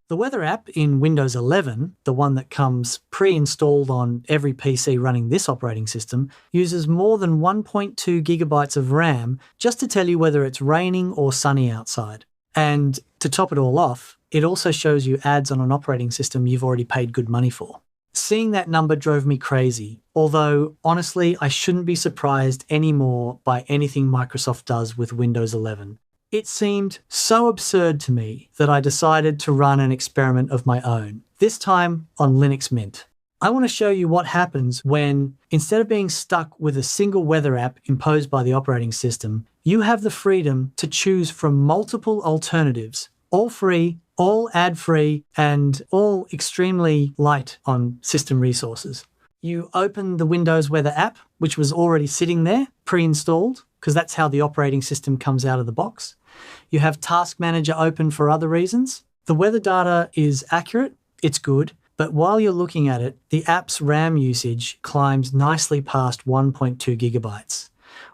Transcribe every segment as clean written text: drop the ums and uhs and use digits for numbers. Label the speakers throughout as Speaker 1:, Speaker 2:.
Speaker 1: The weather app in Windows 11, the one that comes pre-installed on every PC running this operating system, uses more than 1.2 gigabytes of RAM just to tell you whether it's raining or sunny outside. And to top it all off, it also shows you ads on an operating system you've already paid good money for. Seeing that number drove me crazy, although honestly, I shouldn't be surprised anymore by anything Microsoft does with Windows 11. It seemed so absurd to me that I decided to run an experiment of my own, this time on Linux Mint. I want to show you what happens when, instead of being stuck with a single weather app imposed by the operating system, you have the freedom to choose from multiple alternatives, all free, all ad-free, and all extremely light on system resources. You open the Windows Weather app, which was already sitting there, pre-installed, because that's how the operating system comes out of the box. You have Task Manager open for other reasons. The weather data is accurate, it's good, but while you're looking at it, the app's RAM usage climbs nicely past 1.2 gigabytes.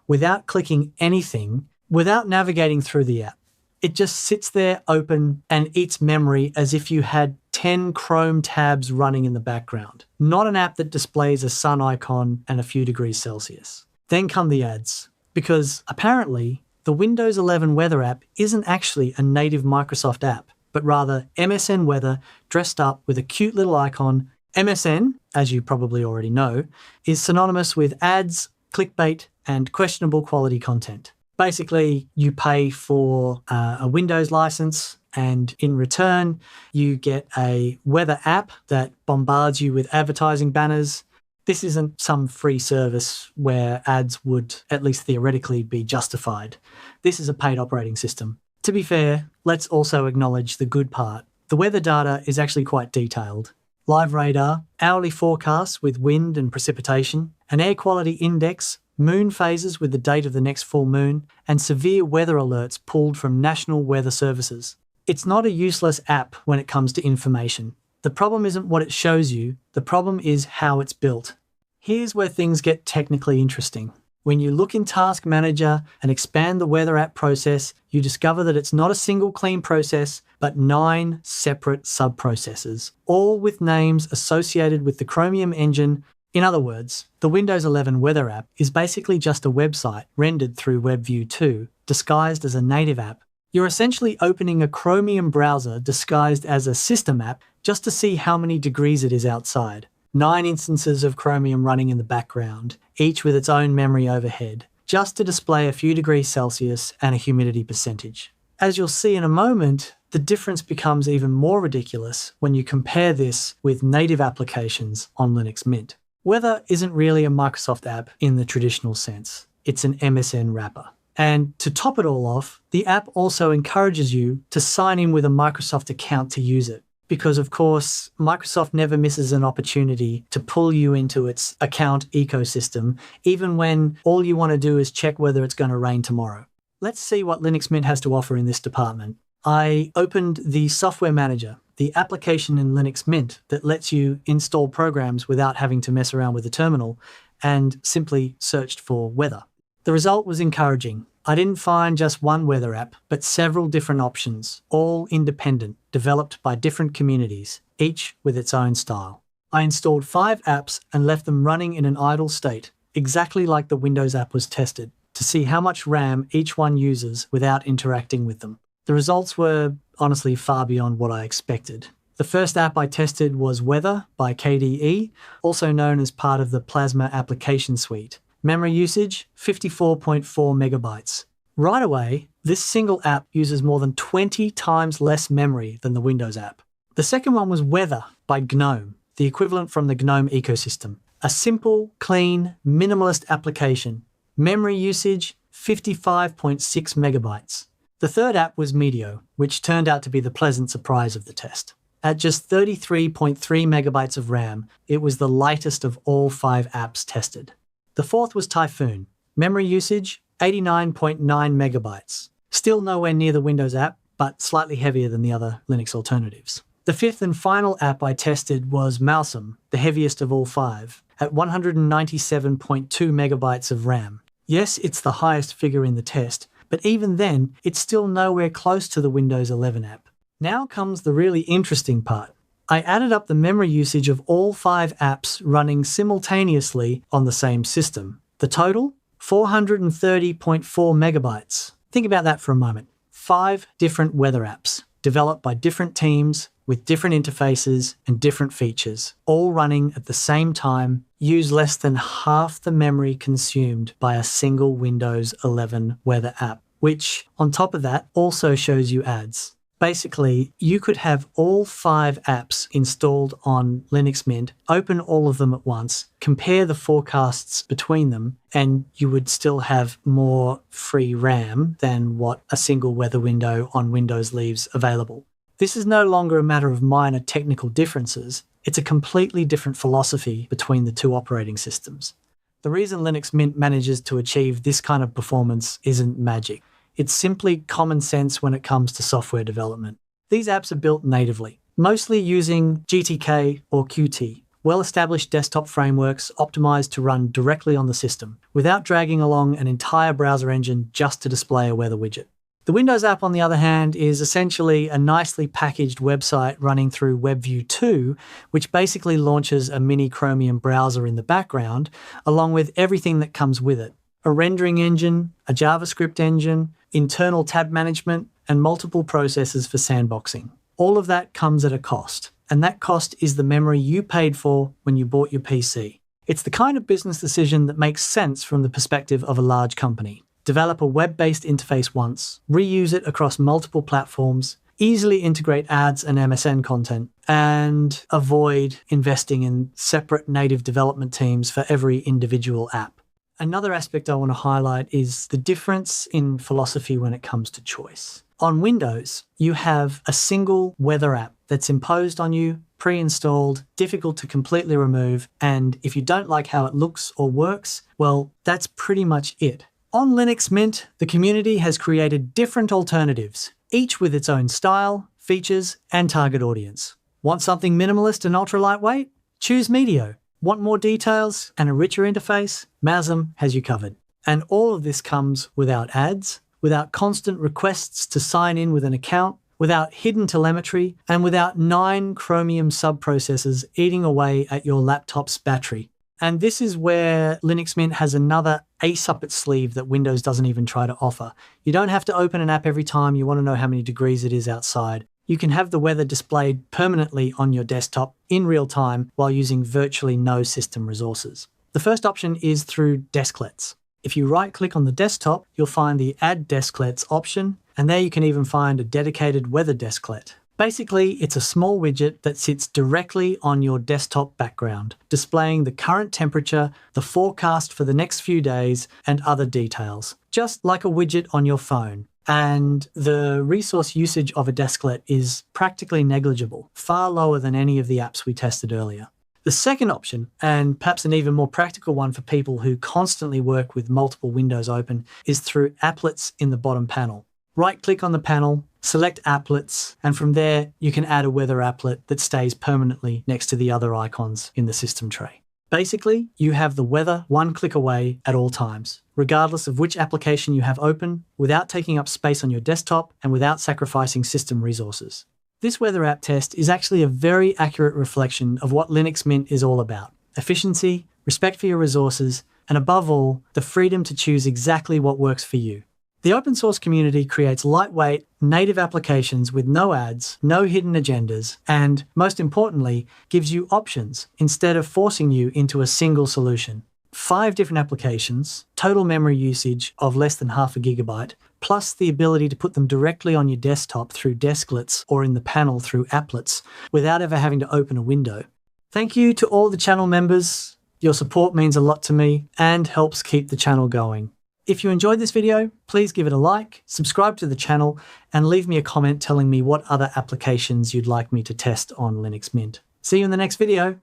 Speaker 1: Without clicking anything, without navigating through the app, it just sits there open and eats memory as if you had 10 Chrome tabs running in the background. Not an app that displays a sun icon and a few degrees Celsius. Then come the ads, because apparently the Windows 11 Weather app isn't actually a native Microsoft app, but rather MSN Weather dressed up with a cute little icon. MSN, as you probably already know, is synonymous with ads, clickbait, and questionable quality content. Basically, you pay for a Windows license, and in return, you get a weather app that bombards you with advertising banners. This isn't some free service where ads would, at least theoretically, be justified. This is a paid operating system. To be fair, let's also acknowledge the good part. The weather data is actually quite detailed. Live radar, hourly forecasts with wind and precipitation, an air quality index, moon phases with the date of the next full moon, and severe weather alerts pulled from national weather services. It's not a useless app when it comes to information. The problem isn't what it shows you, the problem is how it's built. Here's where things get technically interesting. When you look in Task Manager and expand the weather app process, you discover that it's not a single clean process, but 9 separate sub-processes, all with names associated with the Chromium engine. In other words, the Windows 11 Weather app is basically just a website rendered through WebView2, disguised as a native app. You're essentially opening a Chromium browser disguised as a system app just to see how many degrees it is outside. 9 instances of Chromium running in the background, each with its own memory overhead, just to display a few degrees Celsius and a humidity percentage. As you'll see in a moment, the difference becomes even more ridiculous when you compare this with native applications on Linux Mint. Weather isn't really a Microsoft app in the traditional sense. It's an MSN wrapper. And to top it all off, the app also encourages you to sign in with a Microsoft account to use it. Because of course, Microsoft never misses an opportunity to pull you into its account ecosystem, even when all you want to do is check whether it's going to rain tomorrow. Let's see what Linux Mint has to offer in this department. I opened the software manager, the application in Linux Mint that lets you install programs without having to mess around with the terminal, and simply searched for weather. The result was encouraging. I didn't find just one weather app, but several different options, all independent, developed by different communities, each with its own style. I installed 5 apps and left them running in an idle state, exactly like the Windows app was tested, to see how much RAM each one uses without interacting with them. The results were honestly far beyond what I expected. The first app I tested was Weather by KDE, also known as part of the Plasma application suite. Memory usage, 54.4 megabytes. Right away, this single app uses more than 20 times less memory than the Windows app. The second one was Weather by GNOME, the equivalent from the GNOME ecosystem. A simple, clean, minimalist application. Memory usage, 55.6 megabytes. The third app was Meteo, which turned out to be the pleasant surprise of the test. At just 33.3 megabytes of RAM, it was the lightest of all 5 apps tested. The fourth was Typhoon. Memory usage, 89.9 megabytes. Still nowhere near the Windows app, but slightly heavier than the other Linux alternatives. The fifth and final app I tested was Mousam, the heaviest of all 5, at 197.2 megabytes of RAM. Yes, it's the highest figure in the test, but even then, it's still nowhere close to the Windows 11 app. Now comes the really interesting part. I added up the memory usage of all 5 apps running simultaneously on the same system. The total? 430.4 megabytes. Think about that for a moment. 5 different weather apps, developed by different teams, with different interfaces and different features, all running at the same time, use less than half the memory consumed by a single Windows 11 weather app, which, on top of that, also shows you ads. Basically, you could have all 5 apps installed on Linux Mint, open all of them at once, compare the forecasts between them, and you would still have more free RAM than what a single weather window on Windows leaves available. This is no longer a matter of minor technical differences. It's a completely different philosophy between the 2 operating systems. The reason Linux Mint manages to achieve this kind of performance isn't magic. It's simply common sense when it comes to software development. These apps are built natively, mostly using GTK or Qt, well-established desktop frameworks optimized to run directly on the system, without dragging along an entire browser engine just to display a weather widget. The Windows app, on the other hand, is essentially a nicely packaged website running through WebView2, which basically launches a mini Chromium browser in the background, along with everything that comes with it. A rendering engine, a JavaScript engine, internal tab management, and multiple processors for sandboxing. All of that comes at a cost, and that cost is the memory you paid for when you bought your PC. It's the kind of business decision that makes sense from the perspective of a large company. Develop a web-based interface once, reuse it across multiple platforms, easily integrate ads and MSN content, and avoid investing in separate native development teams for every individual app. Another aspect I want to highlight is the difference in philosophy when it comes to choice. On Windows, you have a single weather app that's imposed on you, pre-installed, difficult to completely remove, and if you don't like how it looks or works, well, that's pretty much it. On Linux Mint, the community has created different alternatives, each with its own style, features, and target audience. Want something minimalist and ultra-lightweight? Choose Meteo. Want more details and a richer interface? Mousam has you covered. And all of this comes without ads, without constant requests to sign in with an account, without hidden telemetry, and without 9 Chromium subprocessors eating away at your laptop's battery. And this is where Linux Mint has another ace up its sleeve that Windows doesn't even try to offer. You don't have to open an app every time you want to know how many degrees it is outside. You can have the weather displayed permanently on your desktop in real time while using virtually no system resources. The first option is through Desklets. If you right-click on the desktop, you'll find the Add Desklets option, and there you can even find a dedicated weather desklet. Basically, it's a small widget that sits directly on your desktop background, displaying the current temperature, the forecast for the next few days, and other details, just like a widget on your phone. And the resource usage of a desklet is practically negligible, far lower than any of the apps we tested earlier. The second option, and perhaps an even more practical one for people who constantly work with multiple windows open, is through applets in the bottom panel. Right-click on the panel, select applets, and from there you can add a weather applet that stays permanently next to the other icons in the system tray. Basically, you have the weather one click away at all times, regardless of which application you have open, without taking up space on your desktop and without sacrificing system resources. This weather app test is actually a very accurate reflection of what Linux Mint is all about: efficiency, respect for your resources, and above all, the freedom to choose exactly what works for you. The open source community creates lightweight, native applications with no ads, no hidden agendas, and, most importantly, gives you options instead of forcing you into a single solution. 5 different applications, total memory usage of less than half a gigabyte, plus the ability to put them directly on your desktop through Desklets or in the panel through applets without ever having to open a window. Thank you to all the channel members. Your support means a lot to me and helps keep the channel going. If you enjoyed this video, please give it a like, subscribe to the channel, and leave me a comment telling me what other applications you'd like me to test on Linux Mint. See you in the next video.